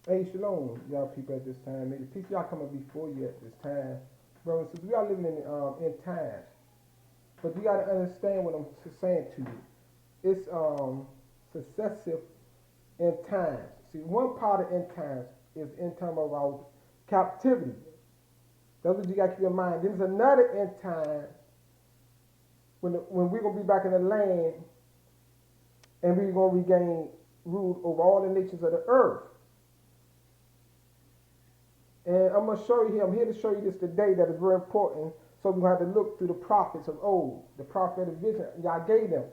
Hey, shalom, y'all people at this time. May the peace of y'all coming before you at this time. Brothers and sisters, we are living in times. But you got to understand what I'm saying to you. It's successive in times. See, one part of end times is in time of our captivity. That's what you got to keep in mind. There's another end time when we're going to be back in the land and we're going to regain rule over all the nations of the earth. And I'm going to show you here, I'm here to show you this today that is very important. So we're going to have to look through the prophets of old, the prophetic vision God gave them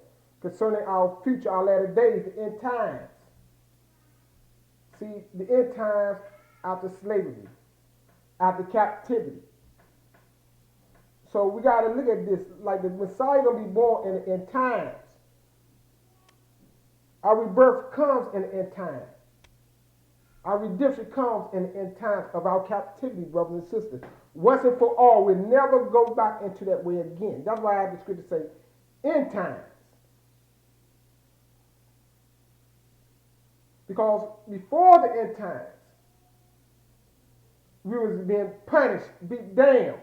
concerning our future, our latter days, the end times. See, the end times after slavery, after captivity. So we got to look at this like the Messiah going to be born in the end times. Our rebirth comes in the end times. Our redemption comes in the end times of our captivity, brothers and sisters. Once and for all, we'll never go back into that way again. That's why I have the scripture say end times. Because before the end times, we was being punished, beat down.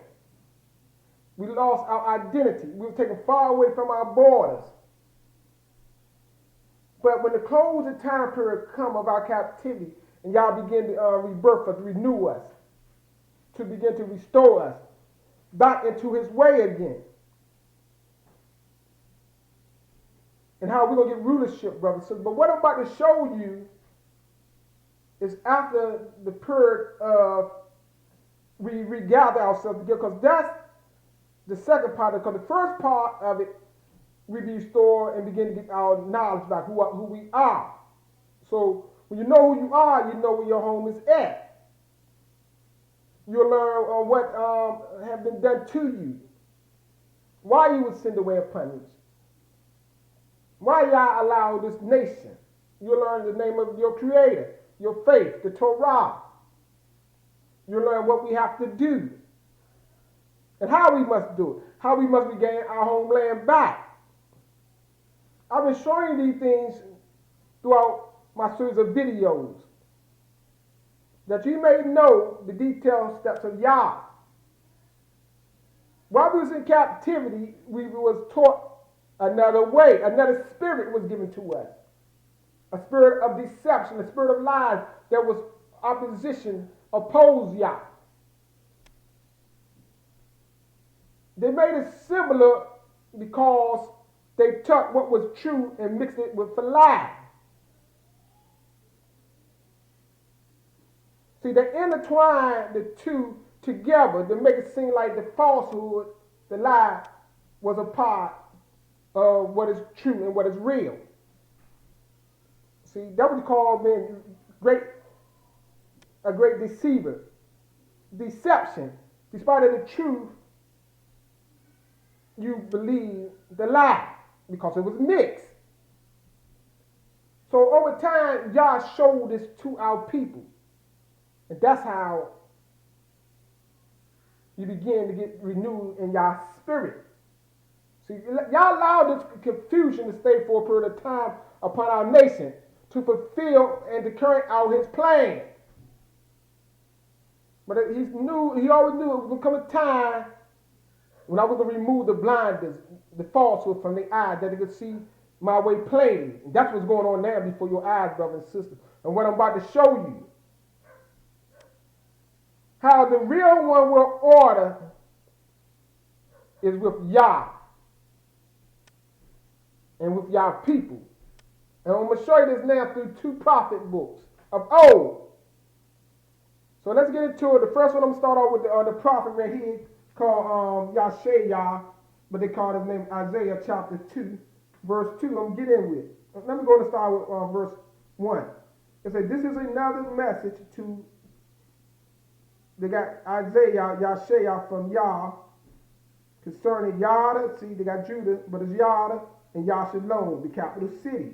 We lost our identity. We were taken far away from our borders. But when the closing time period come of our captivity, and y'all begin to rebirth us, renew us, to begin to restore us back into his way again. And how we're going to get rulership, brothers and sisters. But what I'm about to show you is after the period of we regather ourselves together, because that's the second part. Because the first part of it, we be restored and begin to get our knowledge back, who we are. So when you know who you are, you know where your home is at. You'll learn what have been done to you, why you were sent away and punished, why y'all allow this nation. You'll learn the name of your Creator, your faith, the Torah. You'll learn what we have to do and how we must do it, how we must regain our homeland back. I've been showing you these things throughout my series of videos, that you may know the detailed steps of Yah. While we was in captivity, we was taught another way. Another spirit was given to us. A spirit of deception, a spirit of lies that was opposition, opposed Yah. They made it similar because they took what was true and mixed it with a lie. See, they intertwined the two together to make it seem like the falsehood, the lie, was a part of what is true and what is real. See, that was called being a great deceiver. Deception. Despite of the truth, you believe the lie because it was mixed. So over time, Yah showed this to our people. And that's how you begin to get renewed in your spirit. See, y'all allowed this confusion to stay for a period of time upon our nation to fulfill and to carry out his plan. But he always knew it was going to come a time when I was going to remove the blinders, the falsehood from their eyes, that they could see my way plainly. And that's what's going on now before your eyes, brothers and sisters. And what I'm about to show you, how the real one will order is with Yah and with Yah people. And I'm going to show you this now through two prophet books of old. So let's get into it. The first one I'm going to start off with the prophet right here called Yashayah, but they call his name Isaiah chapter 2, verse 2. I'm going to get in with it. Let me go and start with verse 1. It says, this is another message to, they got Isaiah, Yashayah from Yah, concerning Yada. See, they got Judah, but it's Yada and Yashalom, the capital city.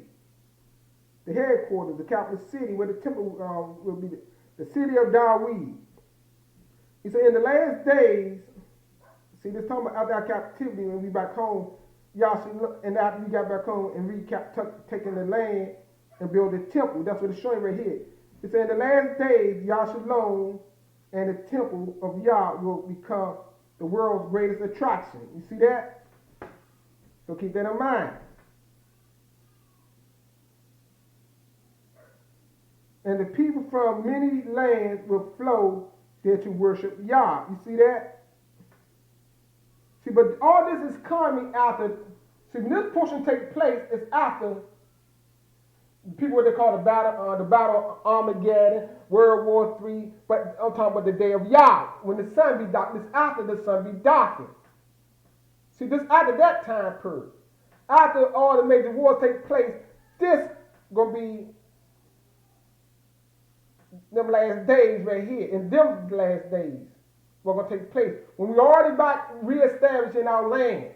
The headquarters, the capital city, where the temple will be, the city of Dawid. He said, in the last days, see, this talking about after our captivity, when we back home, and after we got back home and taking the land and build the temple. That's what it's showing right here. It said, in the last days, Yahshalom and the temple of Yah will become the world's greatest attraction. You see that? So keep that in mind. And the people from many lands will flow there to worship Yah. You see that? See, but all this is coming after. See, when this portion takes place, it's after people what they call the battle of Armageddon, World War III. But I'm talking about the day of Yah, when the sun be darkened. It's after the sun be darkened. See, this after that time period. After all the major wars take place, this gonna be them last days right here. In them last days, what's gonna take place when we already back reestablished in our land.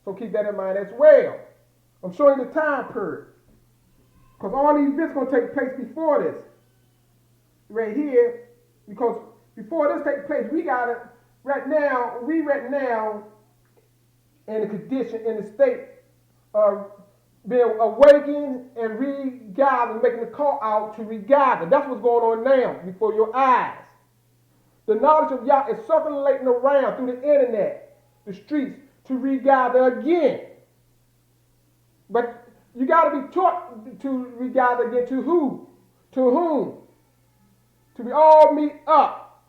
So keep that in mind as well. I'm showing the time period. Because all these events going to take place before this. Right here. Because before this takes place, we got it right now in the condition, in the state of being awakened and regathered, making the call out to regather. That's what's going on now before your eyes. The knowledge of Yah is circulating around through the internet, the streets, to regather again. But you got to be taught to regather again to who? To whom? To be all meet up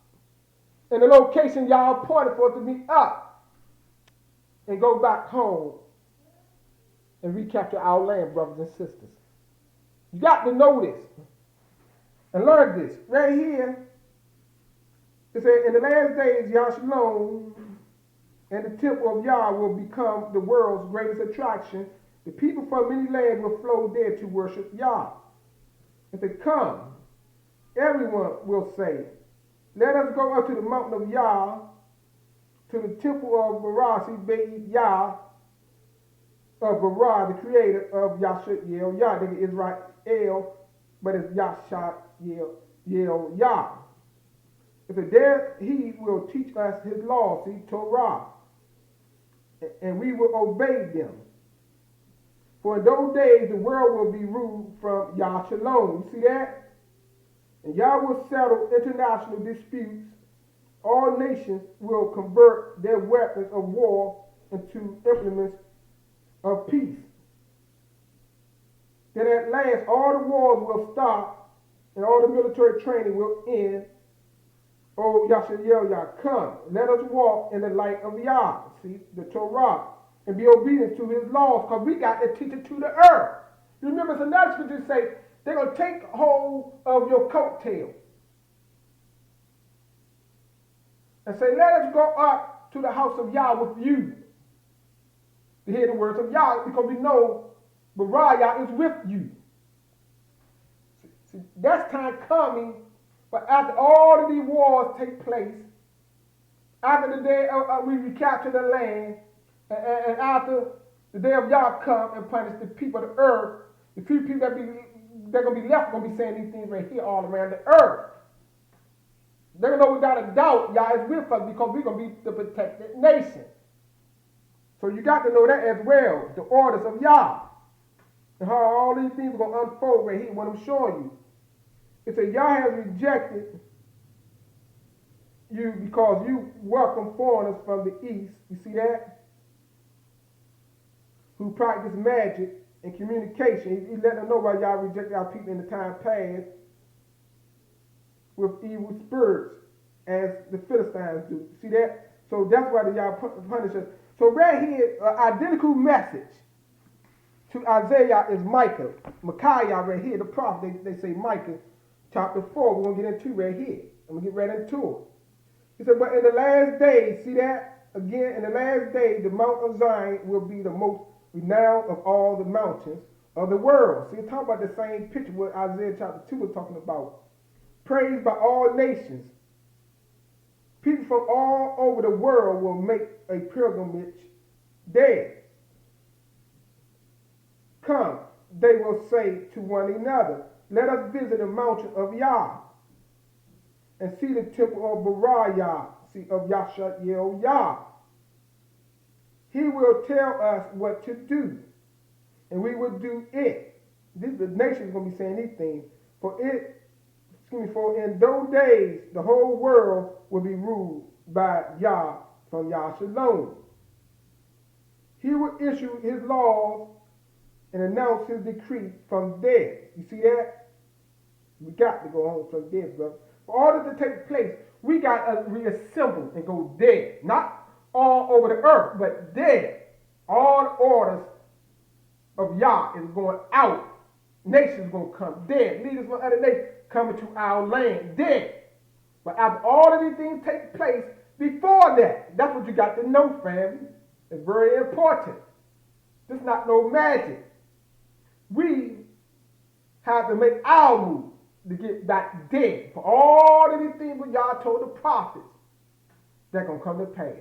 in the location y'all appointed for us to meet up and go back home and recapture our land, brothers and sisters. You got to know this and learn this. Right here, it says, in the last days, Yahshalom and the temple of Yah will become the world's greatest attraction. The people from many lands will flow there to worship Yah. If they come, everyone will say, let us go up to the mountain of Yah, to the temple of Barasi Beit Yah, of Barah, the creator of Yahshua Yah. They get Israel, but it's Yahshua Yah. If it there, he will teach us his law, see, Torah, and we will obey them. For in those days, the world will be ruled from Yah Shalom. You see that? And Yah will settle international disputes. All nations will convert their weapons of war into implements of peace. Then at last, all the wars will stop and all the military training will end. Oh, Yah, come. Let us walk in the light of Yah. See, the Torah. And be obedient to his laws, because we got to teach it to the earth. You remember, it's another scripture say, they're going to take hold of your coattail. And say, let us go up to the house of Yah with you. To hear the words of Yah, because we know Bariah is with you. See, that's time coming, but after all of these wars take place, after the day we recapture the land, and after the day of Yah come and punish the people of the earth, the few people that they're going to be left going to be saying these things right here all around the earth. They're going to know without a doubt Yah is with us because we're going to be the protected nation. So you got to know that as well, the orders of Yah. And how all these things are going to unfold right here, what I'm showing you. It says Yah has rejected you because you welcome foreigners from the east. You see that? Who practice magic and communication. He let them know why y'all reject our people in the time past with evil spirits, as the Philistines do. See that? So that's why y'all punish us. So right here, identical message to Isaiah is Micah. Micaiah right here, the prophet, they say Micah, chapter 4. We're going to get into right here. I'm going to get right into it. He said, but in the last days, see that? Again, in the last days, the Mount of Zion will be the most renowned of all the mountains of the world. See, talk about the same picture what Isaiah chapter 2 was talking about. Praised by all nations. People from all over the world will make a pilgrimage there. Come, they will say to one another, let us visit the mountain of Yah and see the temple of Bariah, see, of Yahshua Yah. He will tell us what to do, and we will do it. The nation is going to be saying these things. For it for in those days the whole world will be ruled by Yah from Yah Shalom. He will issue his laws and announce his decree from there. You see that? We got to go home from there, brother. For order to take place, we got to reassemble and go there. Not all over the earth, but there. All the orders of Yah is going out. Nations going to come there. Leaders from other nations coming to our land there. But after all of these things take place, before that, that's what you got to know, family. It's very important. This is not no magic. We have to make our move to get back there. For all of these things that y'all told the prophets, they're going to come to pass.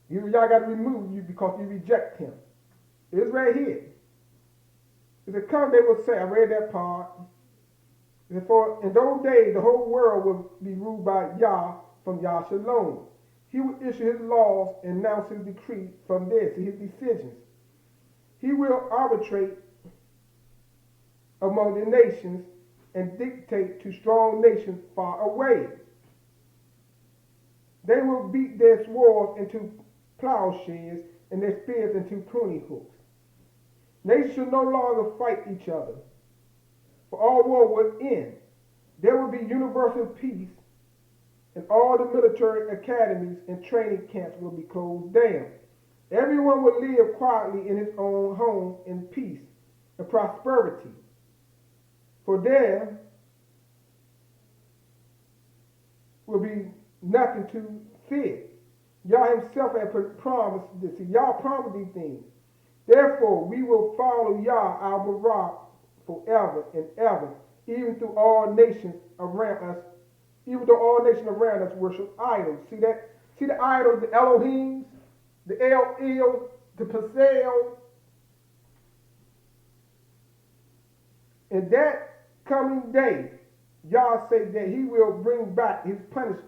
Y'all got to remove you because you reject him. It's right here. It said, come, they will say, I read that part. It said, for in those days, the whole world will be ruled by Yah from Yah Shalom. He will issue his laws and announce his decree from there, to his decisions. He will arbitrate among the nations and dictate to strong nations far away. They will beat their swords into plowshares and their spears into pruning hooks. Nations shall no longer fight each other, for all war will end. There will be universal peace, and all the military academies and training camps will be closed down. Everyone will live quietly in his own home in peace and prosperity. For there will be nothing to fear. Yah himself had promised this. Yah promised these things. Therefore, we will follow Yah, our Barak, forever and ever, even through all nations around us. Even though all nations around us worship idols. See that? See the idols, the Elohims, the El, the Pazel. In that coming day, Yah said that he will bring back his punished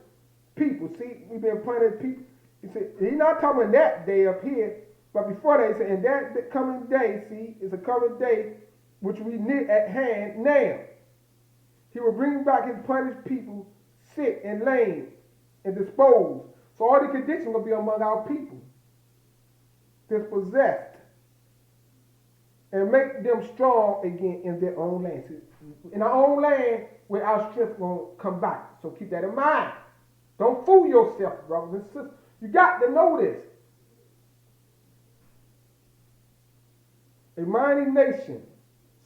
people. See, we've been punished people. He said, he's not talking about that day up here, but before that, he said, in that coming day, see, it's a coming day which we need at hand now. He will bring back his punished people, sick and lame and disposed. So all the conditions will be among our people, dispossessed, and make them strong again in their own land. See, in our own land, where our strength will come back. So keep that in mind. Don't fool yourself, brothers and sisters. You got to know this. A mighty nation.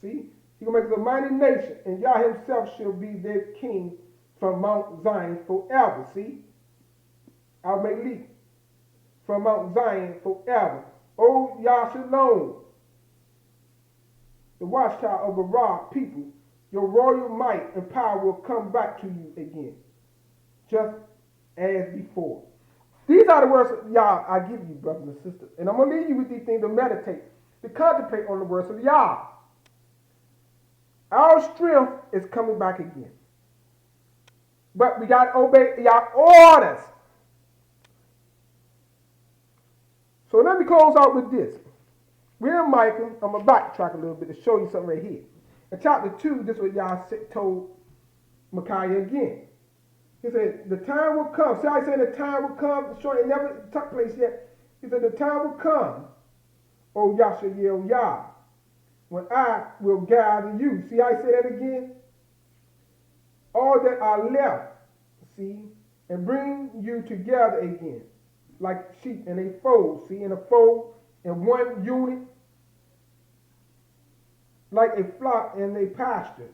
See? He will make us a mighty nation, and Yah himself shall be their king from Mount Zion forever. See? I'll make leap from Mount Zion forever. O Yah Shalom, the watchtower of the raw people, your royal might and power will come back to you again, just as before. These are the words of Yah I give you, brothers and sisters. And I'm going to leave you with these things to meditate, to contemplate on the words of Yah. Our strength is coming back again. But we got to obey Yah's orders. So let me close out with this. We're in Micah. I'm going to backtrack a little bit to show you something right here. In chapter 2, this is what Yah told Micaiah again. He said, the time will come. See how he said the time will come? Sure, it never took place yet. He said, the time will come, O Yashael Yah, when I will gather you. See how he said that again? All that are left, see, and bring you together again, like sheep in a fold. See, in a fold, in one unit, like a flock in a pasture.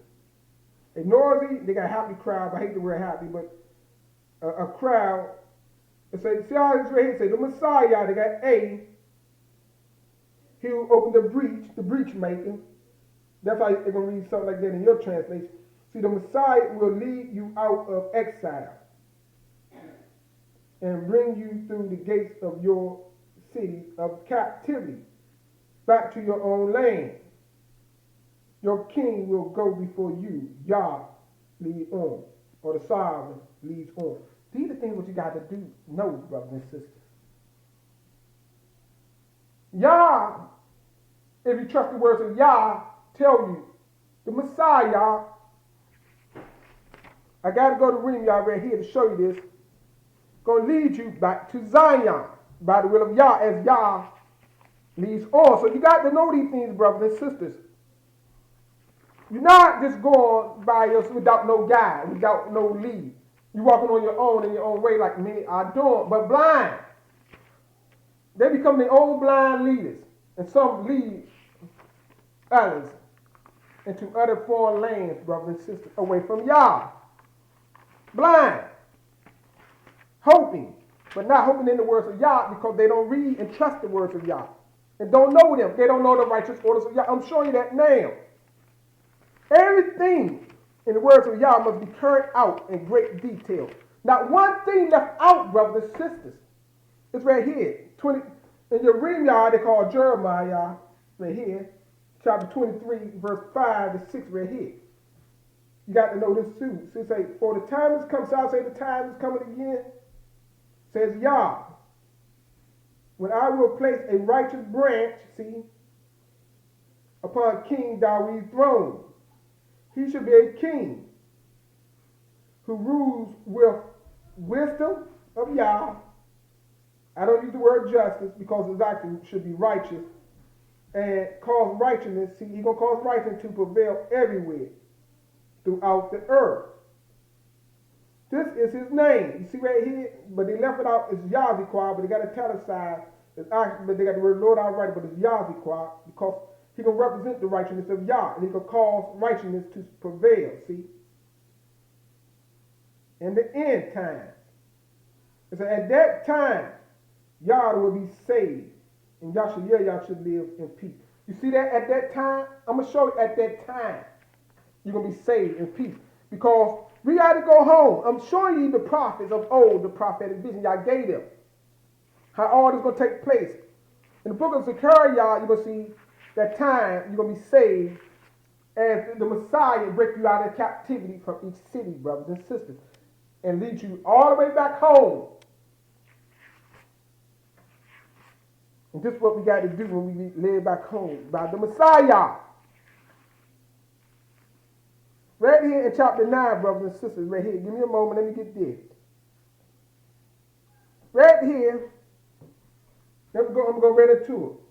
A noisy, they got a happy crowd. I hate the word happy, but a crowd. It says, see how it's right here? It says, the Messiah, they got A. He will open the breach making. That's how they're going to read something like that in your translation. See, the Messiah will lead you out of exile and bring you through the gates of your city of captivity back to your own land. Your king will go before you. Yah lead on, or the sovereign leads on. These are things what you got to do, know, brothers and sisters. Yah, if you trust the words of Yah, tell you the Messiah I got to go to Reem, y'all right here to show you this. Going to lead you back to Zion by the will of Yah as Yah leads on. So you got to know these things, brothers and sisters. You're not just going by yourself without no guide, without no lead. You're walking on your own in your own way like many are doing, but blind. They become their own blind leaders. And some lead others into other foreign lands, brothers and sisters, away from Yah. Blind. Hoping, but not hoping in the words of Yah because they don't read and trust the words of Yah. And don't know them. They don't know the righteous orders of Yah. I'm showing you that now. Everything in the words of Yah must be carried out in great detail. Not one thing left out, brothers and sisters. It's right here. In your reading, y'all, they call Jeremiah, right here. Chapter 23, verse 5 to 6, right here. You got to know this too. So it say, for the time has come, so I'll say the time is coming again, says Yah, when I will place a righteous branch, see, upon King David's throne. He should be a king who rules with wisdom of Yah. I don't use the word justice because his action should be righteous and cause righteousness. See, he's going to cause righteousness to prevail everywhere throughout the earth. This is his name. You see right here? But they left it out. It's Yahweh, but they got to italicize. But they got the word Lord outright, but it's Yahweh because he can represent the righteousness of Yah, and he can cause righteousness to prevail, see? In the end time. So at that time, Yah will be saved, and Yah should live in peace. You see that at that time? I'm going to show you at that time, you're going to be saved in peace. Because we got to go home. I'm showing you the prophets of old, the prophetic vision Yah gave them. How all this is going to take place. In the book of Zechariah, you're going to see that time you're going to be saved as the Messiah break you out of captivity from each city, brothers and sisters, and lead you all the way back home. And this is what we got to do when we live back home, by the Messiah. Right here in chapter 9, brothers and sisters, right here. Give me a moment, let me get this. Right here, I'm going to go right into it.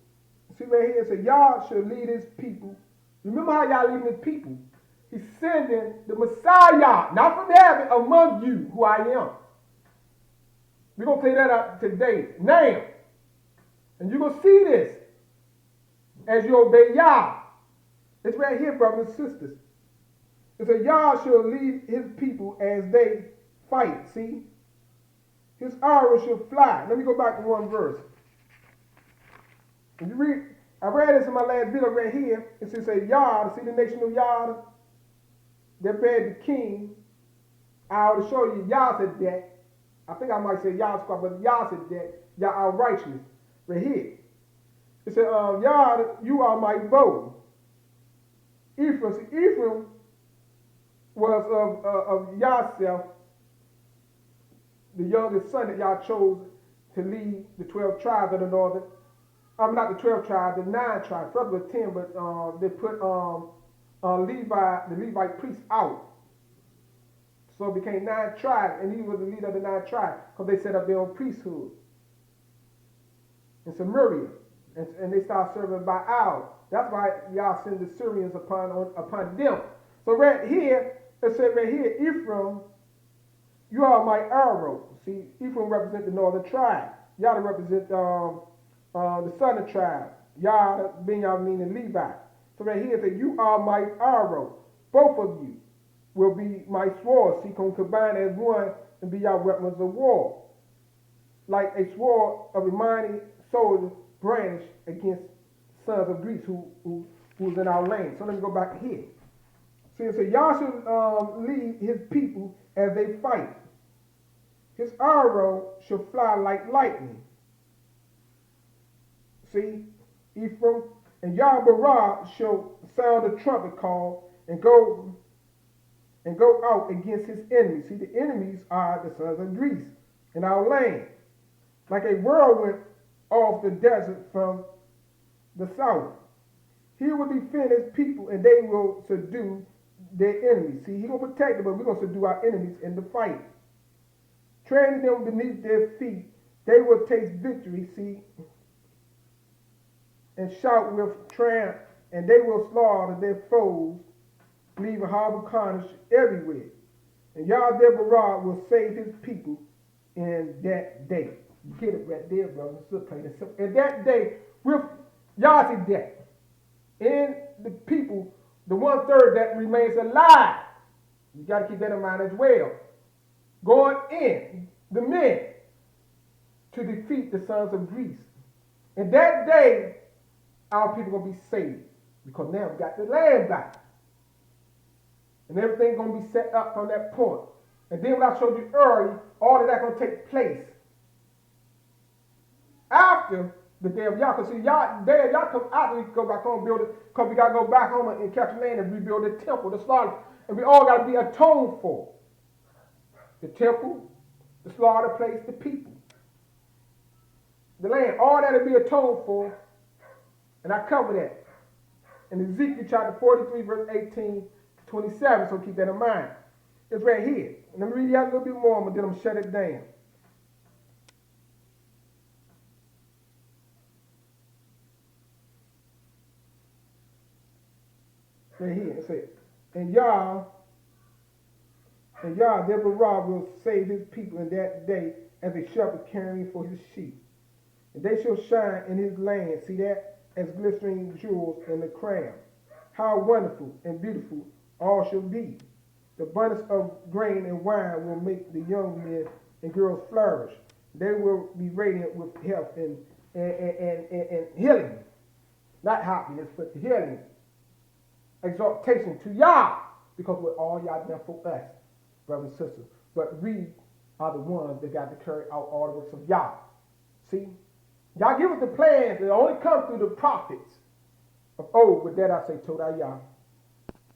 See right here, it says, Yah should lead his people. Remember how Yah leading his people? He's sending the Messiah, not from heaven, among you, who I am. We're going to play that out today, now. And you're going to see this as you obey Yah. It's right here, brothers and sisters. It says, Yah shall lead his people as they fight, see? His arrow shall fly. Let me go back to one verse. If you read, I read this in my last video right here. It says, Yah, see the nation of Yah, they bred the king. I ought to show you Yah said that. I think I might say Yah squad, but Yah said that. Yah our righteousness. Right here. It said, Yah, you are my bow. Ephraim, see, Ephraim was of Yahself, the youngest son that Yah chose to lead the 12 tribes of the northern. Not the 12 tribes, the 9 tribes. First was 10, but they put the Levite priests out. So it became 9 tribes, and he was the leader of the 9 tribes because they set up their own priesthood in Samaria. And they started serving Baal. That's why Yah sent the Syrians upon them. So right here, it said right here, Ephraim, you are my arrow. See, Ephraim represents the northern tribe. Yah represents the southern tribe. Yah, Benjamin, and Levi. So right here, it says, you are my arrow. Both of you will be my sword. See, can combine as one and be our weapons of war. Like a sword of a mighty soldier brandished against sons of Greece who's in our land. So let me go back here. See, it says, Yah should lead his people as they fight. His arrow shall fly like lightning. See, Ephraim and Yahbarah shall sound the trumpet call and go out against his enemies. See, the enemies are the sons of Greece in our land. Like a whirlwind off the desert from the south. He will defend his people, and they will subdue their enemies. See, He gonna protect them, but we're gonna subdue our enemies in the fight. Training them beneath their feet, they will taste victory. See, and shout with triumph, and they will slaughter their foes, leaving horrible carnage everywhere. And Yahweh will save His people in that day. You get it right there, brothers and sisters. Plain and simple. In that day, with Yahweh's day, in the people, the 1/3 that remains alive, you got to keep that in mind as well. Going in, the men, to defeat the sons of Greece. In that day, our people going to be saved. Because now we got the land back. And everything's going to be set up from that point. And then what I showed you earlier, all of that going to take place after the day of Yah. Because see, day of Yah comes after we go back home and build it. Because we got to go back home and capture land and rebuild the temple, the slaughter. And we all got to be atoned for. The temple, the slaughter place, the people. The land, all that will be atoned for. And I cover that in Ezekiel chapter 43, verse 18 to 27. So keep that in mind. It's right here. And let me read you out a little bit more, but then I'm going to shut it down. Right here, it says, and Yah, Deborah will save His people in that day as a shepherd caring for his sheep. And they shall shine in His land. See that? As glistening jewels in the crown. How wonderful and beautiful all shall be. The abundance of grain and wine will make the young men and girls flourish. They will be radiant with health and healing. Not happiness, but healing. Exaltation to Yah, because we're all Yah done for us, brothers and sisters. But we are the ones that got to carry out all the works of Yah. See? Yah give us the plans that only come through the prophets of old. With that I say, Todah Yah.